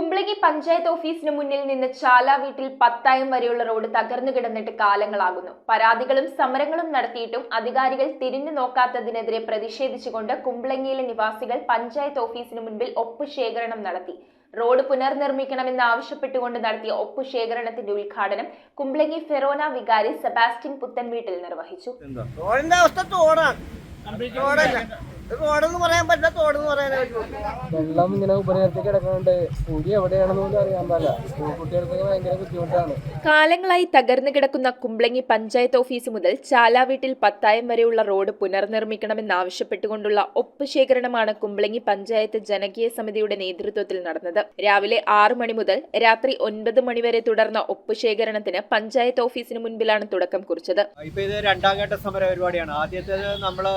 കുംബ്ലങ്ങി പഞ്ചായത്ത് ഓഫീസിന് മുന്നിൽ നിന്ന് ചാല വീട്ടിൽ പത്തായം വരെയുള്ള റോഡ് തകർന്നു കിടന്നിട്ട് കാലങ്ങളാകുന്നു. പരാതികളും സമരങ്ങളും നടത്തിയിട്ടും അധികാരികൾ തിരിഞ്ഞു നോക്കാത്തതിനെതിരെ പ്രതിഷേധിച്ചുകൊണ്ട് കുംബ്ലങ്ങിയിലെ നിവാസികൾ പഞ്ചായത്ത് ഓഫീസിന് മുൻപിൽ ഒപ്പുശേഖരണം നടത്തി. റോഡ് പുനർനിർമ്മിക്കണമെന്ന് ആവശ്യപ്പെട്ടുകൊണ്ട് നടത്തിയ ഒപ്പുശേഖരണത്തിന്റെ ഉദ്ഘാടനം കുംബ്ലങ്ങി ഫെറോന വികാരി സെബാസ്റ്റ്യൻ പുത്തൻവീട്ടിൽ നിർവഹിച്ചു. വെള്ളം ഇങ്ങനെ ഉപരിതലത്തിൽ കിടക്കുന്നുണ്ട്. കുഴി എവിടെയാണെന്ന് പോലും അറിയാൻ പാടില്ല. സ്കൂൾ കുട്ടികൾക്കൊക്കെ ഭയങ്കര ബുദ്ധിമുട്ടാണ്. കാലങ്ങളായി തകർന്നു കിടക്കുന്ന കുംബ്ലങ്ങി പഞ്ചായത്ത് ഓഫീസ് മുതൽ ചാല വീട്ടിൽ പത്തായം വരെയുള്ള റോഡ് പുനർനിർമ്മിക്കണമെന്നാവശ്യപ്പെട്ടുകൊണ്ടുള്ള ഒപ്പുശേഖരണമാണ് കുംബ്ലങ്ങി പഞ്ചായത്ത് ജനകീയ സമിതിയുടെ നേതൃത്വത്തിൽ നടന്നത്. രാവിലെ 6 മണി മുതൽ രാത്രി 9 മണി വരെ തുടർന്ന ഒപ്പുശേഖരണത്തിന് പഞ്ചായത്ത് ഓഫീസിന് മുൻപിലാണ് തുടക്കം കുറിച്ചത്. ഇത് രണ്ടാം ഘട്ട സമര പരിപാടിയാണ്. ആദ്യത്തേത് നമ്മള്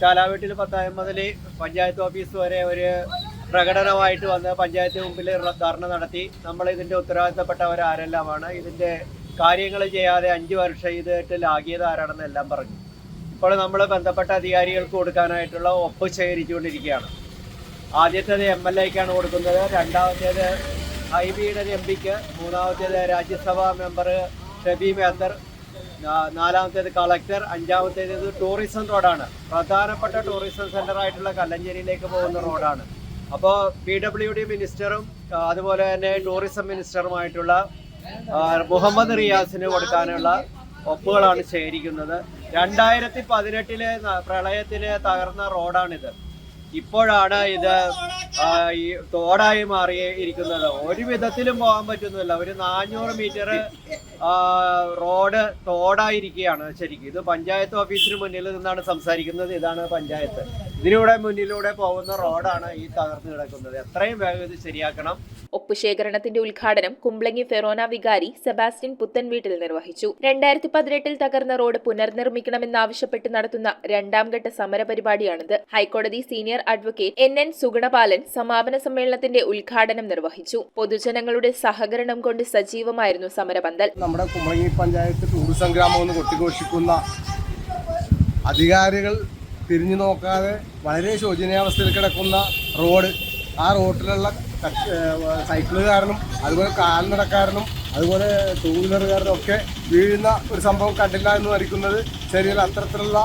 ചാലാവീട്ടിൽ പത്തായം മുതൽ പഞ്ചായത്ത് ഓഫീസ് വരെ ഒരു പ്രകടനമായിട്ട് വന്ന് പഞ്ചായത്ത് മുമ്പിൽ ധർണ നടത്തി. നമ്മൾ ഇതിൻ്റെ ഉത്തരവാദിത്തപ്പെട്ടവരാരെല്ലാമാണ്, ഇതിൻ്റെ കാര്യങ്ങൾ ചെയ്യാതെ 5 വർഷം ഇതിലാകിയത് ആരാണെന്ന് എല്ലാം പറഞ്ഞു. ഇപ്പോൾ നമ്മൾ ബന്ധപ്പെട്ട അധികാരികൾക്ക് കൊടുക്കാനായിട്ടുള്ള ഒപ്പ് ശേഖരിച്ചുകൊണ്ടിരിക്കുകയാണ്. ആദ്യത്തേത് MLAക്കാണ് കൊടുക്കുന്നത്, രണ്ടാമത്തേത് ഹൈബിയുടെ MP-ക്ക്, മൂന്നാമത്തേത് രാജ്യസഭാ മെമ്പർ ഷബി മേത്തർ, നാലാമത്തേത് കളക്ടർ, അഞ്ചാമത്തേത് ടൂറിസം റോഡാണ്. പ്രധാനപ്പെട്ട ടൂറിസം സെന്റർ ആയിട്ടുള്ള കല്ലഞ്ചേരിയിലേക്ക് പോകുന്ന റോഡാണ്. അപ്പോൾ PWD മിനിസ്റ്ററും അതുപോലെ തന്നെ ടൂറിസം മിനിസ്റ്ററുമായിട്ടുള്ള മുഹമ്മദ് റിയാസിന് കൊടുക്കാനുള്ള ഒപ്പുകളാണ് ശേഖരിക്കുന്നത്. 2018 പ്രളയത്തിന് തകർന്ന റോഡാണിത്. ഇപ്പോഴാണ് ഇത് ഈ തോടായി മാറിയിരിക്കുന്നത്. ഒരു വിധത്തിലും പോകാൻ പറ്റുന്നില്ല. ഒരു 400 മീറ്റർ റോഡ് തോടായിരിക്കുകയാണ് ശരിക്കും. ഇത് പഞ്ചായത്ത് ഓഫീസിന് മുന്നിൽ നിന്നാണ് സംസാരിക്കുന്നത്. ഇതാണ് പഞ്ചായത്ത്. മുന്നിലൂടെ പോകുന്ന റോഡാണ് ഈ തകർന്നു കിടക്കുന്നത്. എത്രയും വേഗം ഇത് ശരിയാക്കണം. ഒപ്പുശേഖരണത്തിന്റെ ഉദ്ഘാടനം കുംബ്ലങ്ങി ഫെറോന വികാരി സെബാസ്റ്റ്യൻ പുത്തൻവീട്ടിൽ നിർവഹിച്ചു. 2018 തകർന്ന റോഡ് പുനർനിർമ്മിക്കണമെന്നാവശ്യപ്പെട്ട് നടത്തുന്ന രണ്ടാം ഘട്ട സമരപരിപാടിയാണിത്. ഹൈക്കോടതി സീനിയർ അഡ്വക്കേറ്റ് NN സുഗുണപാലൻ സമാപന സമ്മേളനത്തിന്റെ ഉദ്ഘാടനം നിർവഹിച്ചു. പൊതുജനങ്ങളുടെ സഹകരണം കൊണ്ട് സജീവമായിരുന്നു സമരപന്തൽ. നമ്മുടെ കുംബ്ലങ്ങി പഞ്ചായത്ത് ടൂറിസം ഗ്രാമം എന്ന് കൊട്ടിഘോഷിക്കുന്ന അധികാരികൾ തിരിഞ്ഞു നോക്കാതെ വളരെ ശോചനീയാവസ്ഥയിൽ കിടക്കുന്ന റോഡ്, ആ റോഡിലുള്ള സൈക്കിളുകാരനും അതുപോലെ കാൽനടക്കാരനും അതുപോലെ ടൂ വീലറുകാരനും ഒക്കെ വീഴുന്ന ഒരു സംഭവം കണ്ടില്ല എന്ന് നടിക്കുന്നത് ശരിയല്ല. അത്തരത്തിലുള്ള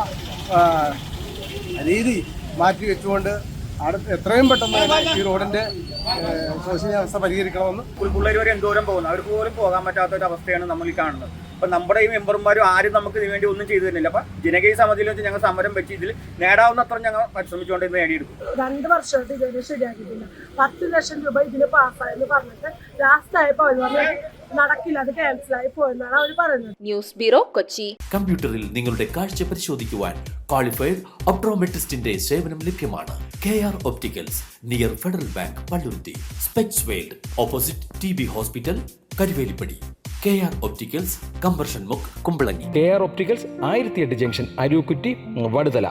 രീതി മാറ്റി വെച്ചുകൊണ്ട് എത്രയും പെട്ടെന്ന് ഈ റോഡിന്റെ ശോചനീയാവസ്ഥ പരിഹരിക്കണമെന്ന്. പിള്ളേർ വരെ എന്തോരം പോകുന്നു, അവർക്ക് പോലും പോകാൻ പറ്റാത്ത ഒരു അവസ്ഥയാണ് നമ്മൾ ഈ കാണുന്നത്. അപ്പൊ നമ്മുടെ ഈ മെമ്പർമാരും ആരും നമുക്ക് ഇതിനു വേണ്ടി ഒന്നും ചെയ്തു തരുന്നില്ല. അപ്പൊ ജനകീയ സമിതിയിൽ വെച്ച് ഞങ്ങൾ സമരം വെച്ച് ഇതിൽ നേടാവുന്നത്ര ഞങ്ങൾ പരിശ്രമിച്ചുകൊണ്ട് ഇന്ന് നേടിയെടുക്കും. 2 വർഷമായിട്ട് ഇതുവരെ ശരിയാക്കിയിട്ടില്ല. 10 ലക്ഷം രൂപ ഇതിന് പാസ്സായെന്ന് പറഞ്ഞിട്ട് ലാസ്റ്റ് ആയപ്പോൾ അവർ പറഞ്ഞത് നടക്കില്ല, അത് ക്യാൻസലായി പോയെന്നാണ് അവർ പറയുന്നത്. News bureau, Kochi. കമ്പ്യൂട്ടറിൽ നിങ്ങളുടെ കാഴ്ച പരിശോധിക്കുവാൻ ക്വാളിഫൈഡ് ഒപ്ട്രോമെട്രിസ്റ്റിന്റെ സേവനം ലഭ്യമാണ്. KR opticals, near Federal Bank, Palluruthy. Specs world, opposite TB hospital, Karuvelippady. KR opticals, കമ്പർഷൻ മുക്ക്, Kumbalangi. KR opticals 1008 junction, Arookutty, Vaduthala.